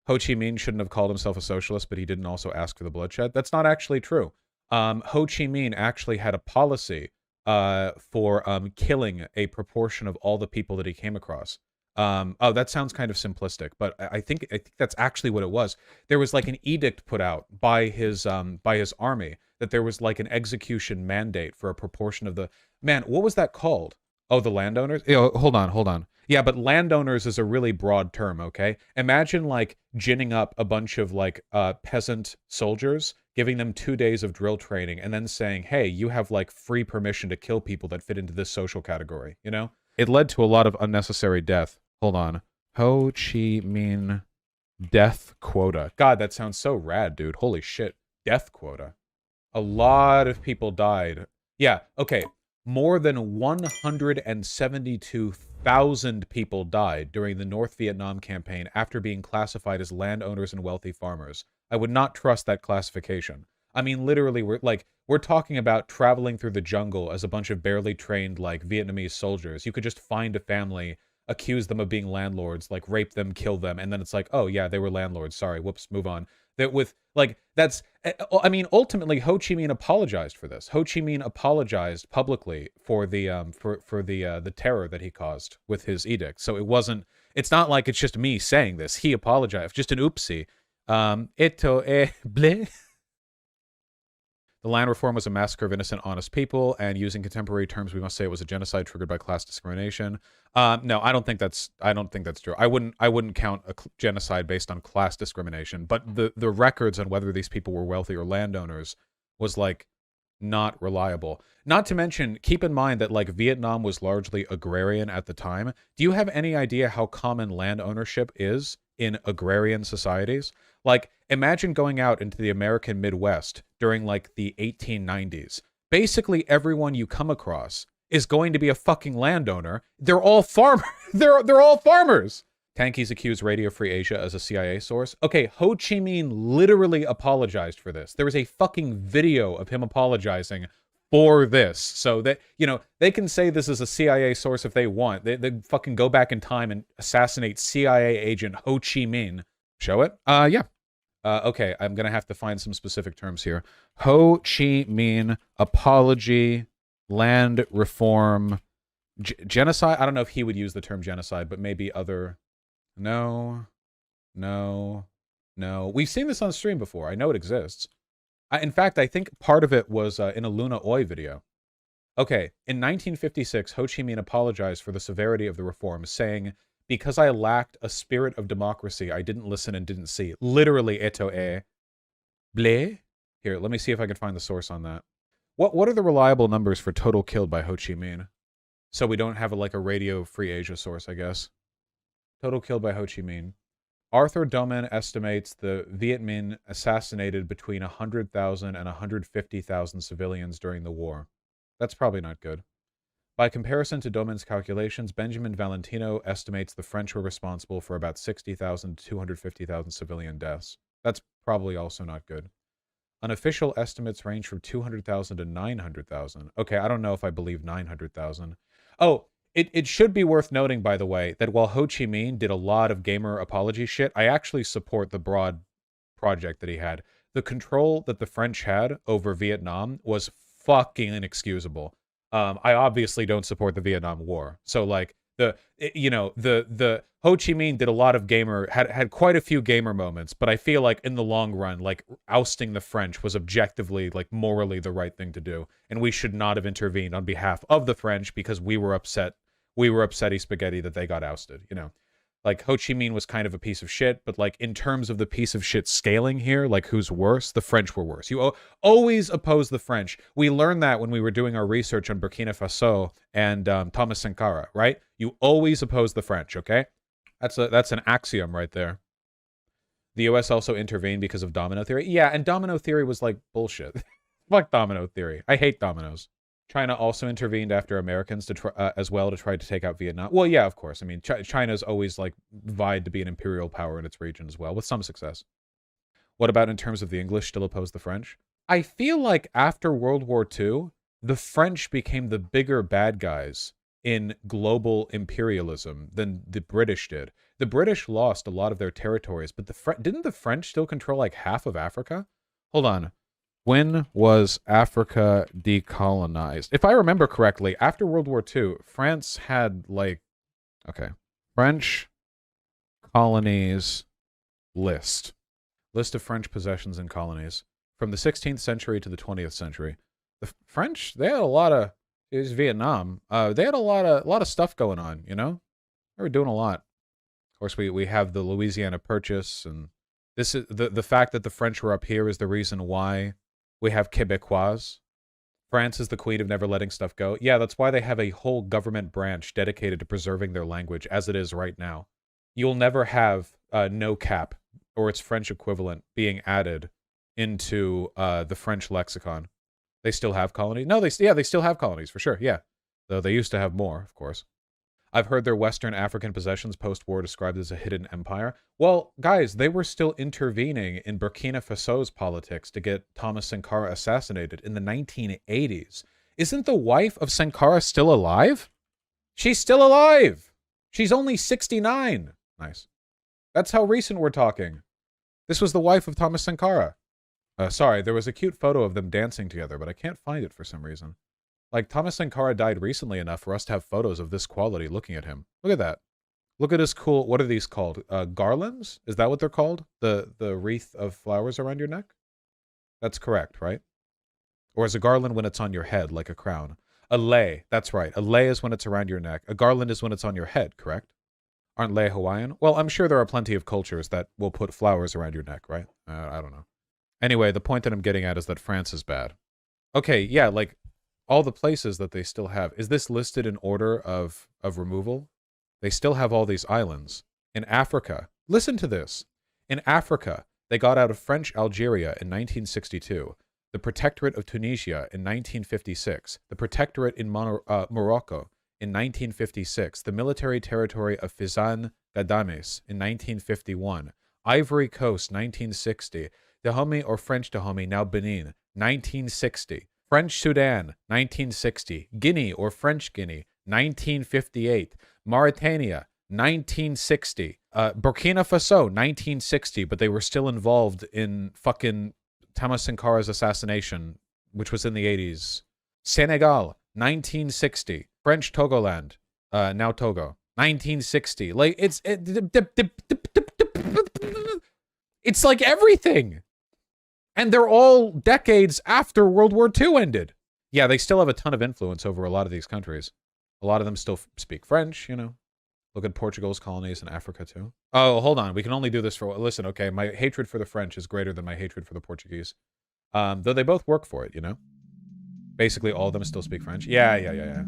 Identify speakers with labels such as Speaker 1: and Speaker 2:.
Speaker 1: Ho Chi Minh shouldn't have called himself a socialist, but he didn't also ask for the bloodshed. That's not actually true. Ho Chi Minh actually had a policy for killing a proportion of all the people that he came across. Oh, that sounds kind of simplistic, but I think that's actually what it was. There was like an edict put out by his army that there was like an execution mandate for a proportion of the man. What was that called? Oh, the landowners. Hold on. Yeah, but landowners is a really broad term. Okay, imagine like ginning up a bunch of like peasant soldiers, giving them 2 days of drill training, and then saying, "Hey, you have like free permission to kill people that fit into this social category." You know, it led to a lot of unnecessary death. Hold on. Ho Chi Minh death quota. God, that sounds so rad, dude. Holy shit. Death quota. A lot of people died. Yeah, okay. More than 172,000 people died during the North Vietnam campaign after being classified as landowners and wealthy farmers. I would not trust that classification. I mean, literally, we're talking about traveling through the jungle as a bunch of barely trained, like, Vietnamese soldiers. You could just find a family, accuse them of being landlords, like rape them, kill them, and then it's like, oh yeah, they were landlords. Sorry, whoops, move on. That with like that's, I mean, ultimately, Ho Chi Minh apologized for this. Ho Chi Minh apologized publicly for the the terror that he caused with his edict. So it wasn't. It's not like it's just me saying this. He apologized. Just an oopsie. Ito bleh. The land reform was a massacre of innocent, honest people, and using contemporary terms, we must say it was a genocide triggered by class discrimination. No, I don't think that's true. I wouldn't count a genocide based on class discrimination. But the records on whether these people were wealthy or landowners was like not reliable. Not to mention, keep in mind that like Vietnam was largely agrarian at the time. Do you have any idea how common land ownership is in agrarian societies? Like, imagine going out into the American Midwest during, like, the 1890s. Basically, everyone you come across is going to be a fucking landowner. They're all farmers. They're all farmers. Tankies accused Radio Free Asia as a CIA source. Okay, Ho Chi Minh literally apologized for this. There was a fucking video of him apologizing for this. So that, you know, they can say this is a CIA source if they want. They fucking go back in time and assassinate CIA agent Ho Chi Minh. Show it? Yeah. Okay, I'm gonna have to find some specific terms here. Ho Chi Minh apology, land reform, genocide. I don't know if he would use the term genocide, but maybe other. No. We've seen this on stream before. I know it exists. In fact, I think part of it was in a Luna Oi video. Okay, in 1956, Ho Chi Minh apologized for the severity of the reform, saying, "Because I lacked a spirit of democracy, I didn't listen and didn't see." Literally, eto e. Bleh? Here, let me see if I can find the source on that. What are the reliable numbers for total killed by Ho Chi Minh? So we don't have like a Radio Free Asia source, I guess. Total killed by Ho Chi Minh. Arthur Doman estimates the Viet Minh assassinated between 100,000 and 150,000 civilians during the war. That's probably not good. By comparison to Doman's calculations, Benjamin Valentino estimates the French were responsible for about 60,000 to 250,000 civilian deaths. That's probably also not good. Unofficial estimates range from 200,000 to 900,000. Okay, I don't know if I believe 900,000. Oh, it should be worth noting, by the way, that while Ho Chi Minh did a lot of gamer apology shit, I actually support the broad project that he had. The control that the French had over Vietnam was fucking inexcusable. I obviously don't support the Vietnam War. So like the Ho Chi Minh did a lot of had quite a few gamer moments, but I feel like in the long run, like ousting the French was objectively, like morally the right thing to do. And we should not have intervened on behalf of the French because we were upsetty spaghetti that they got ousted, you know. Like, Ho Chi Minh was kind of a piece of shit, but, like, in terms of the piece of shit scaling here, like, who's worse? The French were worse. You always oppose the French. We learned that when we were doing our research on Burkina Faso and Thomas Sankara, right? You always oppose the French, okay? That's an axiom right there. The U.S. also intervened because of domino theory. Yeah, and domino theory was, like, bullshit. Fuck domino theory. I hate dominoes. China also intervened after Americans to try, as well to try to take out Vietnam. Well, yeah, of course. I mean, China's always like vied to be an imperial power in its region as well, with some success. What about in terms of the English still oppose the French? I feel like after World War II, the French became the bigger bad guys in global imperialism than the British did. The British lost a lot of their territories, but didn't the French still control like half of Africa? Hold on. When was Africa decolonized? If I remember correctly, after World War II, France had like, okay, French colonies list of French possessions and colonies from the 16th century to the 20th century. The French, they had a lot of, it was Vietnam. They had a lot of stuff going on, you know? They were doing a lot. Of course, we have the Louisiana Purchase, and this is the fact that the French were up here is the reason why we have Québécois. France is the queen of never letting stuff go. Yeah, that's why they have a whole government branch dedicated to preserving their language as it is right now. You'll never have no cap or its French equivalent being added into the French lexicon. They still have colonies? No, they still have colonies, for sure, yeah. Though they used to have more, of course. I've heard their Western African possessions post-war described as a hidden empire. Well, guys, they were still intervening in Burkina Faso's politics to get Thomas Sankara assassinated in the 1980s. Isn't the wife of Sankara still alive? She's still alive! She's only 69. Nice. That's how recent we're talking. This was the wife of Thomas Sankara. Sorry, there was a cute photo of them dancing together, but I can't find it for some reason. Like, Thomas Sankara died recently enough for us to have photos of this quality looking at him. Look at that. Look at his cool, what are these called? Garlands? Is that what they're called? The wreath of flowers around your neck? That's correct, right? Or is a garland when it's on your head, like a crown? A lei, that's right. A lei is when it's around your neck. A garland is when it's on your head, correct? Aren't lei Hawaiian? Well, I'm sure there are plenty of cultures that will put flowers around your neck, right? I don't know. Anyway, the point that I'm getting at is that France is bad. Okay, yeah, like, all the places that they still have. Is this listed in order of removal? They still have all these islands. In Africa, listen to this. In Africa, they got out of French Algeria in 1962, the Protectorate of Tunisia in 1956, the Protectorate in Morocco in 1956, the military territory of Fizan Gadames in 1951, Ivory Coast 1960, Dahomey or French Dahomey, now Benin, 1960, French Sudan, 1960, Guinea or French Guinea, 1958, Mauritania, 1960, Burkina Faso, 1960, but they were still involved in fucking Thomas Sankara's assassination, which was in the 80s. Senegal, 1960, French Togoland, now Togo, 1960. Like, it's like everything. And they're all decades after World War II ended. Yeah, they still have a ton of influence over a lot of these countries. A lot of them still speak French, you know. Look at Portugal's colonies in Africa, too. Oh, hold on. We can only do this for... Listen, okay, my hatred for the French is greater than my hatred for the Portuguese. Though they both work for it, you know. Basically, all of them still speak French. Yeah.